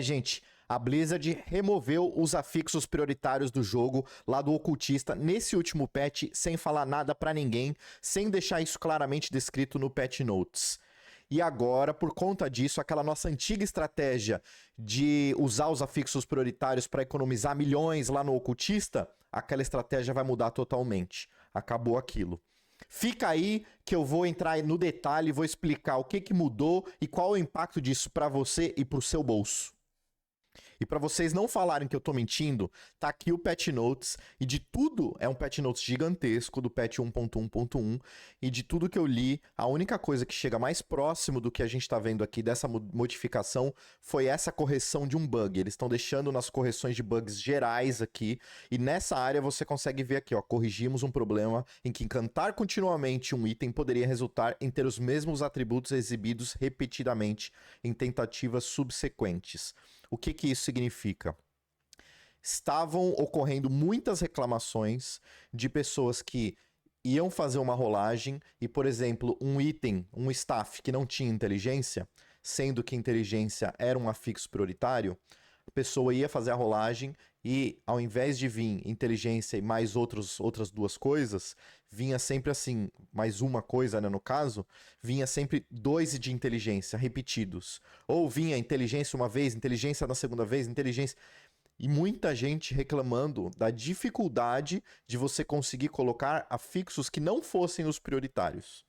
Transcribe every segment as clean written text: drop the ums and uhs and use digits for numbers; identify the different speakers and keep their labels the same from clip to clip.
Speaker 1: Gente, a Blizzard removeu os afixos prioritários do jogo lá do ocultista nesse último patch, sem falar nada pra ninguém, sem deixar isso claramente descrito no patch notes. E agora, por conta disso, aquela nossa antiga estratégia de usar os afixos prioritários para economizar milhões lá no ocultista, aquela estratégia vai mudar totalmente. Acabou aquilo. Fica aí que eu vou entrar no detalhe, vou explicar o que mudou e qual é o impacto disso para você e para o seu bolso. E para vocês não falarem que eu tô mentindo, tá aqui o patch notes e de tudo, é um patch notes gigantesco do patch 1.1.1 e de tudo que eu li, a única coisa que chega mais próximo do que a gente tá vendo aqui dessa modificação foi essa correção de um bug. Eles estão deixando nas correções de bugs gerais aqui e nessa área você consegue ver aqui, ó, corrigimos um problema em que encantar continuamente um item poderia resultar em ter os mesmos atributos exibidos repetidamente em tentativas subsequentes. O que isso significa? Estavam ocorrendo muitas reclamações de pessoas que iam fazer uma rolagem e, por exemplo, um item, um staff que não tinha inteligência, sendo que inteligência era um afixo prioritário, a pessoa ia fazer a rolagem e, ao invés de vir inteligência e mais outras duas coisas, vinha sempre assim, mais uma coisa, né, no caso, vinha sempre 2 de inteligência repetidos. Ou vinha inteligência uma vez, inteligência na segunda vez, inteligência. E muita gente reclamando da dificuldade de você conseguir colocar afixos que não fossem os prioritários.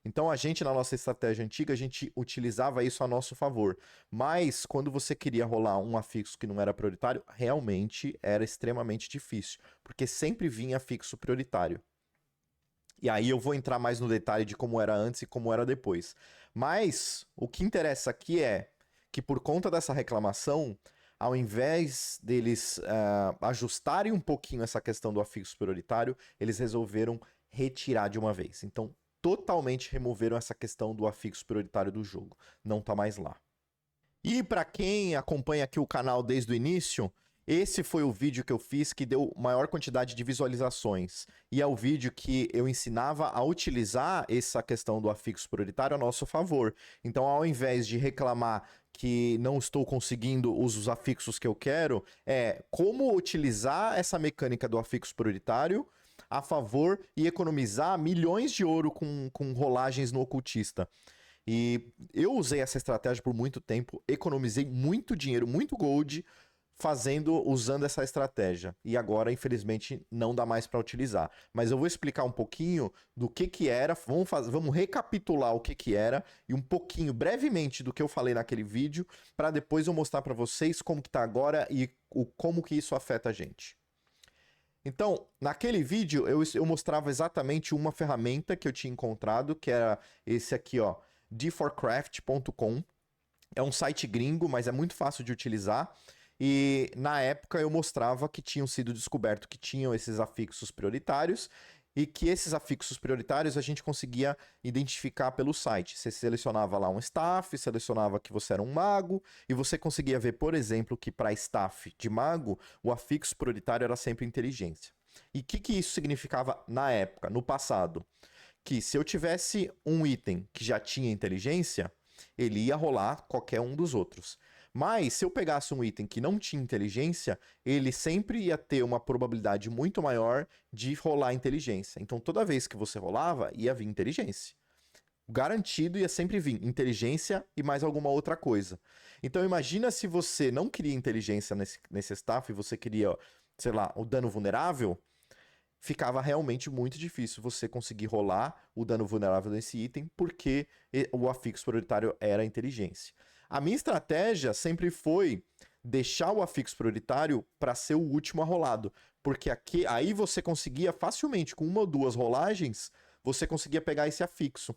Speaker 1: Então a gente, na nossa estratégia antiga, a gente utilizava isso a nosso favor. Mas quando você queria rolar um afixo que não era prioritário, realmente era extremamente difícil. Porque sempre vinha afixo prioritário. E aí eu vou entrar mais no detalhe de como era antes e como era depois. Mas o que interessa aqui é que por conta dessa reclamação, ao invés deles ajustarem um pouquinho essa questão do afixo prioritário, eles resolveram retirar de uma vez. Então, totalmente removeram essa questão do afixo prioritário do jogo. Não tá mais lá. E para quem acompanha aqui o canal desde o início, esse foi o vídeo que eu fiz que deu maior quantidade de visualizações. E é o vídeo que eu ensinava a utilizar essa questão do afixo prioritário a nosso favor. Então, ao invés de reclamar que não estou conseguindo os afixos que eu quero, é como utilizar essa mecânica do afixo prioritário a favor e economizar milhões de ouro com rolagens no ocultista. E eu usei essa estratégia por muito tempo, economizei muito dinheiro, muito gold, usando essa estratégia. E agora, infelizmente, não dá mais para utilizar. Mas eu vou explicar um pouquinho do que era, vamos recapitular o que era e um pouquinho, brevemente, do que eu falei naquele vídeo, para depois eu mostrar para vocês como que tá agora e como que isso afeta a gente. Então, naquele vídeo, eu mostrava exatamente uma ferramenta que eu tinha encontrado, que era esse aqui, ó, d4craft.com. É um site gringo, mas é muito fácil de utilizar. E na época eu mostrava que tinham sido descoberto que tinham esses afixos prioritários e que esses afixos prioritários a gente conseguia identificar pelo site. Você selecionava lá um staff, selecionava que você era um mago e você conseguia ver, por exemplo, que para staff de mago o afixo prioritário era sempre inteligência. E o que isso significava na época, no passado? Que se eu tivesse um item que já tinha inteligência, ele ia rolar qualquer um dos outros. Mas se eu pegasse um item que não tinha inteligência, ele sempre ia ter uma probabilidade muito maior de rolar inteligência. Então toda vez que você rolava, ia vir inteligência. Garantido ia sempre vir inteligência e mais alguma outra coisa. Então imagina se você não queria inteligência nesse staff e você queria, sei lá, o dano vulnerável, ficava realmente muito difícil você conseguir rolar o dano vulnerável desse item, porque o afixo prioritário era a inteligência. A minha estratégia sempre foi deixar o afixo prioritário para ser o último a rolado, porque aqui, aí você conseguia facilmente, com uma ou duas rolagens, você conseguia pegar esse afixo.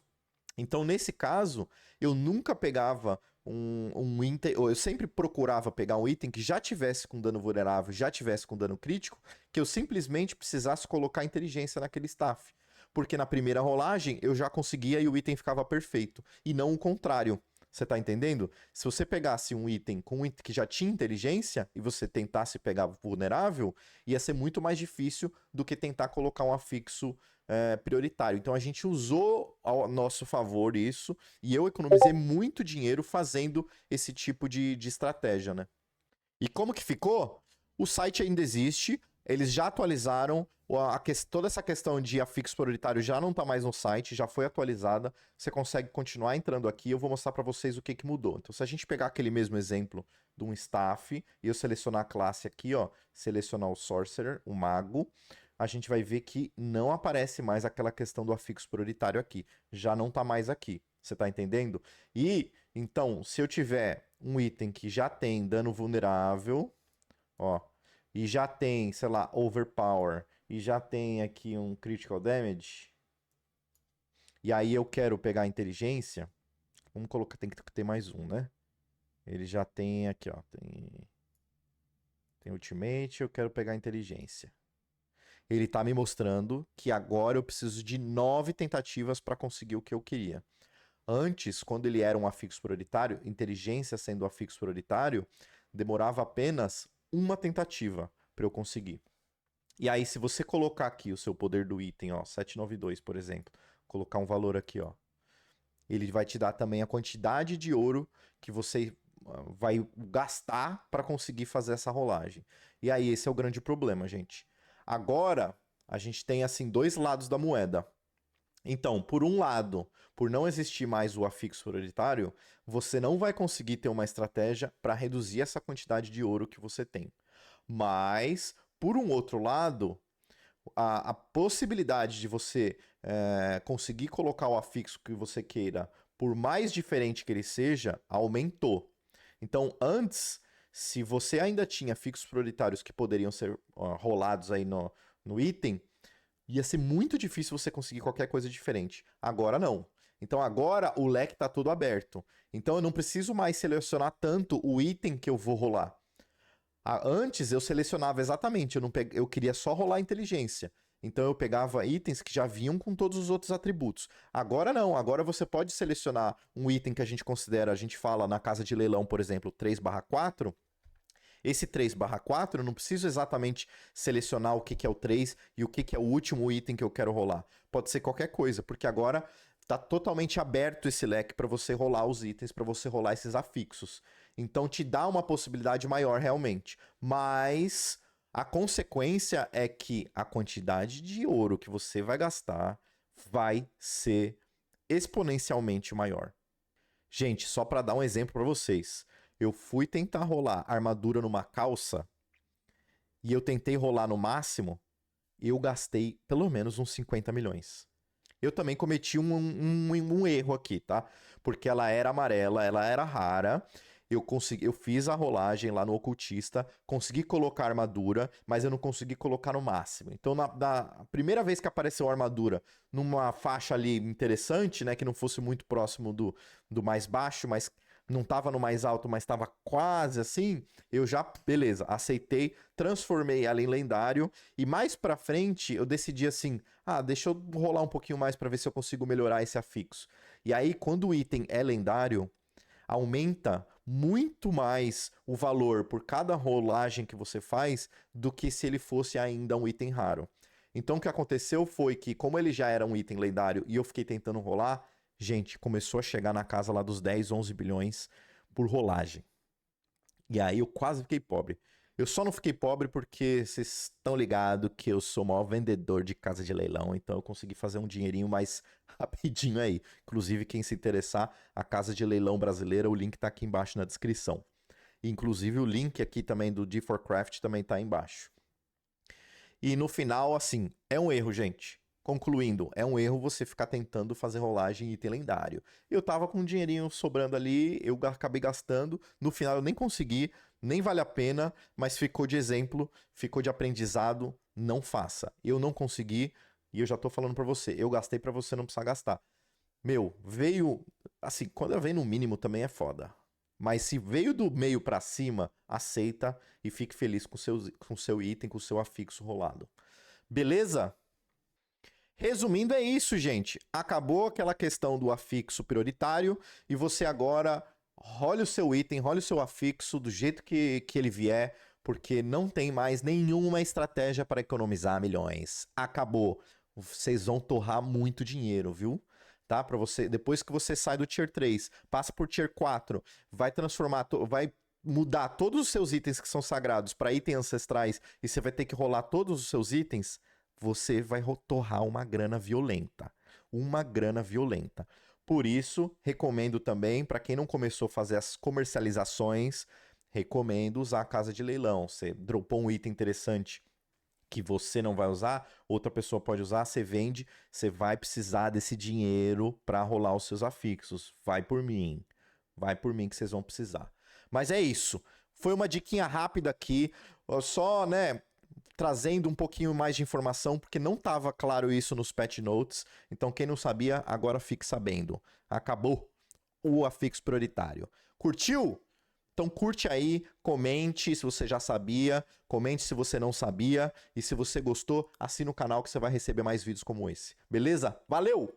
Speaker 1: Então, nesse caso, eu nunca pegava um item, eu sempre procurava pegar um item que já tivesse com dano vulnerável, já tivesse com dano crítico, que eu simplesmente precisasse colocar inteligência naquele staff. Porque na primeira rolagem eu já conseguia e o item ficava perfeito. E não o contrário. Você tá entendendo? Se você pegasse um item com um item que já tinha inteligência e você tentasse pegar vulnerável, ia ser muito mais difícil do que tentar colocar um afixo prioritário. Então a gente usou ao nosso favor isso e eu economizei muito dinheiro fazendo esse tipo de estratégia, né? E como que ficou? O site ainda existe, eles já atualizaram, toda essa questão de afixo prioritário já não está mais no site, já foi atualizada, você consegue continuar entrando aqui, eu vou mostrar para vocês o que, que mudou. Então, se a gente pegar aquele mesmo exemplo de um staff, e eu selecionar a classe aqui, ó, selecionar o Sorcerer, o Mago, a gente vai ver que não aparece mais aquela questão do afixo prioritário aqui, já não está mais aqui, você está entendendo? E, então, se eu tiver um item que já tem dano vulnerável, ó, e já tem, sei lá, overpower, e já tem aqui um critical damage, e aí eu quero pegar a inteligência, vamos colocar, tem que ter mais um, né? Ele já tem aqui, ó, tem ultimate, eu quero pegar a inteligência. Ele tá me mostrando que agora eu preciso de 9 tentativas para conseguir o que eu queria. Antes, quando ele era um afixo prioritário, inteligência sendo o afixo prioritário, demorava apenas uma tentativa para eu conseguir. E aí, se você colocar aqui o seu poder do item, ó, 792, por exemplo, colocar um valor aqui, ó, ele vai te dar também a quantidade de ouro que você vai gastar para conseguir fazer essa rolagem. E aí, esse é o grande problema, gente. Agora, a gente tem, assim, dois lados da moeda. Então, por um lado, por não existir mais o afixo prioritário, você não vai conseguir ter uma estratégia para reduzir essa quantidade de ouro que você tem. Mas, por um outro lado, a possibilidade de você conseguir colocar o afixo que você queira, por mais diferente que ele seja, aumentou. Então, antes, se você ainda tinha fixos prioritários que poderiam ser rolados aí no item, ia ser muito difícil você conseguir qualquer coisa diferente. Agora não. Então agora o leque está todo aberto. Então eu não preciso mais selecionar tanto o item que eu vou rolar. Antes eu selecionava exatamente, eu queria só rolar inteligência. Então eu pegava itens que já vinham com todos os outros atributos. Agora não, agora você pode selecionar um item que a gente considera, a gente fala na casa de leilão, por exemplo, 3/4. Esse 3/4, eu não preciso exatamente selecionar o que, que é o 3 e o que, que é o último item que eu quero rolar. Pode ser qualquer coisa, porque agora está totalmente aberto esse leque para você rolar os itens, para você rolar esses afixos. Então te dá uma possibilidade maior realmente. Mas a consequência é que a quantidade de ouro que você vai gastar vai ser exponencialmente maior. Gente, só para dar um exemplo para vocês. Eu fui tentar rolar armadura numa calça e eu tentei rolar no máximo e eu gastei pelo menos uns 50 milhões. Eu também cometi um erro aqui, tá? Porque ela era amarela, ela era rara. Eu fiz a rolagem lá no ocultista, consegui colocar a armadura, mas eu não consegui colocar no máximo. Então, na primeira vez que apareceu a armadura numa faixa ali interessante, né? Que não fosse muito próximo do mais baixo, mas não tava no mais alto, mas tava quase assim, eu já, beleza, aceitei, transformei ela em lendário, e mais pra frente eu decidi assim, deixa eu rolar um pouquinho mais pra ver se eu consigo melhorar esse afixo. E aí, quando o item é lendário, aumenta muito mais o valor por cada rolagem que você faz do que se ele fosse ainda um item raro. Então o que aconteceu foi que, como ele já era um item lendário e eu fiquei tentando rolar, gente, começou a chegar na casa lá dos 10, 11 bilhões por rolagem. E aí eu quase fiquei pobre. Eu só não fiquei pobre porque vocês estão ligados que eu sou o maior vendedor de casa de leilão, então eu consegui fazer um dinheirinho mais rapidinho aí. Inclusive, quem se interessar, a casa de leilão brasileira, o link tá aqui embaixo na descrição. Inclusive, o link aqui também do D4Craft também tá embaixo. E no final, assim, é um erro, gente. Concluindo, é um erro você ficar tentando fazer rolagem em item lendário. Eu tava com um dinheirinho sobrando ali, eu acabei gastando. No final eu nem consegui, nem vale a pena, mas ficou de exemplo, ficou de aprendizado. Não faça. Eu não consegui e eu já tô falando pra você. Eu gastei pra você não precisar gastar. Meu, veio. Assim, quando vem no mínimo também é foda. Mas se veio do meio pra cima, aceita e fique feliz com seu item, com seu afixo rolado. Beleza? Resumindo, é isso, gente. Acabou aquela questão do afixo prioritário e você agora role o seu item, role o seu afixo do jeito que ele vier, porque não tem mais nenhuma estratégia para economizar milhões. Acabou. Vocês vão torrar muito dinheiro, viu? Tá? Para você, depois que você sai do Tier 3, passa por Tier 4, vai transformar, vai mudar todos os seus itens que são sagrados para itens ancestrais e você vai ter que rolar todos os seus itens, você vai torrar uma grana violenta. Uma grana violenta. Por isso, recomendo também, para quem não começou a fazer as comercializações, recomendo usar a casa de leilão. Você dropou um item interessante que você não vai usar, outra pessoa pode usar, você vende, você vai precisar desse dinheiro para rolar os seus afixos. Vai por mim que vocês vão precisar. Mas é isso. Foi uma diquinha rápida aqui, só, né, trazendo um pouquinho mais de informação, porque não estava claro isso nos patch notes. Então, quem não sabia, agora fique sabendo. Acabou o afixo prioritário. Curtiu? Então curte aí, comente se você já sabia, comente se você não sabia, e se você gostou, assina o canal que você vai receber mais vídeos como esse. Beleza? Valeu!